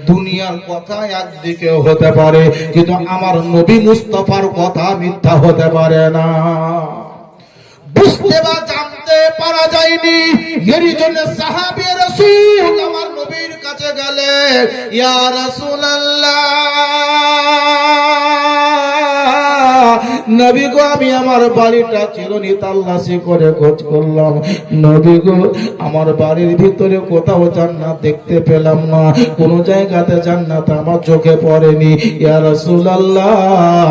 দুনিয়ার কথা একদিকে হতে পারে, কিন্তু আমার নবী মুস্তাফার কথা মিথ্যা হতে পারে না। বুঝতে বা জানতে পারা যায়নি, এরই জন্য সাহাবী রাসূল আমার নবীর কাছে গেলেন, ইয়া রাসূলুল্লাহ, নবী গো, আমি আমার বাড়িটা চিরনি তাল্লাশি করে খোঁজ করলাম, নবী গো, আমার বাড়ির ভিতরে কোথাও জান্নাত দেখতে পেলাম না, কোন জায়গাতে জান্নাত আমার চোখে পড়েনি। ইয়া রাসূলুল্লাহ,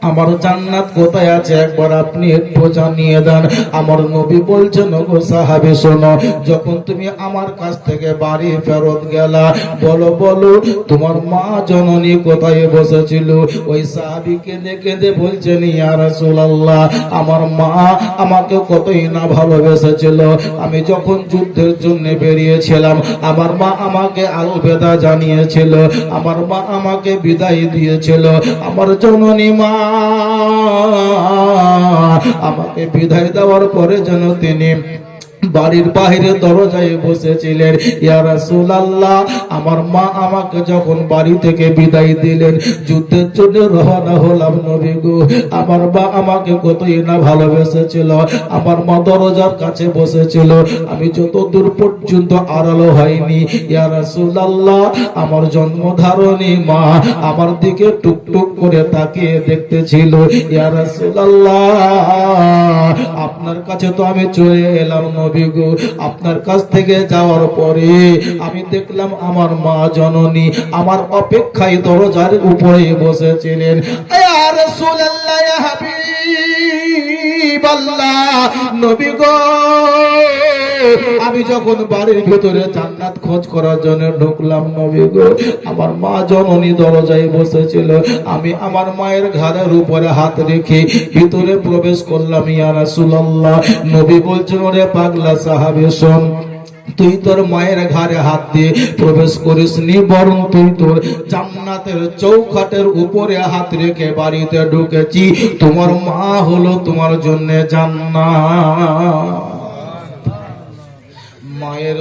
আমার জান্নাত কোথায় আছে একবার আপনি একটু জানিয়ে দেন। আমার নবী বলছেন, গো সাহাবী শোনো, যখন তুমি আমার কাছ থেকে বাড়ি ফেরত গেলা, বলো বলো তোমার মা জননী কোথায় বসেছিল? ওই সাহাবী কেঁদে কেঁদে বলছেন, ইয়া রাসূলুল্লাহ, আমার মা আমাকে কতই না ভালোবেসেছিল। আমি যখন যুদ্ধের জন্য বেরিয়েছিলাম, আমার মা আমাকে আলবিদা জানিয়েছিল, আমার মা আমাকে বিদায় দিয়েছিল। আমার জননী মা আমাকে বিদায় দেওয়ার পরে যেন তিনি বাড়ির বাইরে দরজায় বসেছিলেন। ইয়া রাসূলুল্লাহ, আমার মা আমাকে যখন বাড়ি থেকে বিদায় দিলেন, যুদ্ধের জন্য রওনা হলাম, নবী গো, আমার মা আমাকে কতই না ভালোবেসেছিল। আমার মা দরজার কাছে বসেছিল, আমি যত দূর পর্যন্ত আড়ালো হয়নি। ইয়া রাসূলুল্লাহ, আমার জন্মধারণী মা আমার দিকে টুকটুক করে তাকিয়ে দেখতেছিল। ইয়া রাসূলুল্লাহ, আপনার কাছে তো আমি চলে এলাম, নবী গো, আপনার কাছ থেকে যাওয়ার পরে আমি দেখলাম আমার মা জননী আমার অপেক্ষায় দরজার উপরে বসেছিলেন। ইয়া রাসূলুল্লাহ, ইয়া হাবিবাল্লাহ, নবী গো, আমি যখন বাড়ির ভিতরে জান্নাত খোঁজ করার জন্য ঢুকলাম, নবী গো, আমার মা জননী দরজায় বসেছিল। আমি আমার মায়ের ঘাড়ের উপরে হাত রেখে ভিতরে প্রবেশ করলাম। ইয়া রাসূলুল্লাহ, নবী বলছেন, ওরে পাগলা সাহাবী শোন, তুই তোর মায়ের ঘাড়ে হাত দিয়ে প্রবেশ করিসনি, বরং তুই তোর জান্নাতের চৌখাটের উপরে হাত রেখে বাড়িতে ঢুকেছি। তোমার মা হলো তোমার জন্য জান্নাত। মায়ের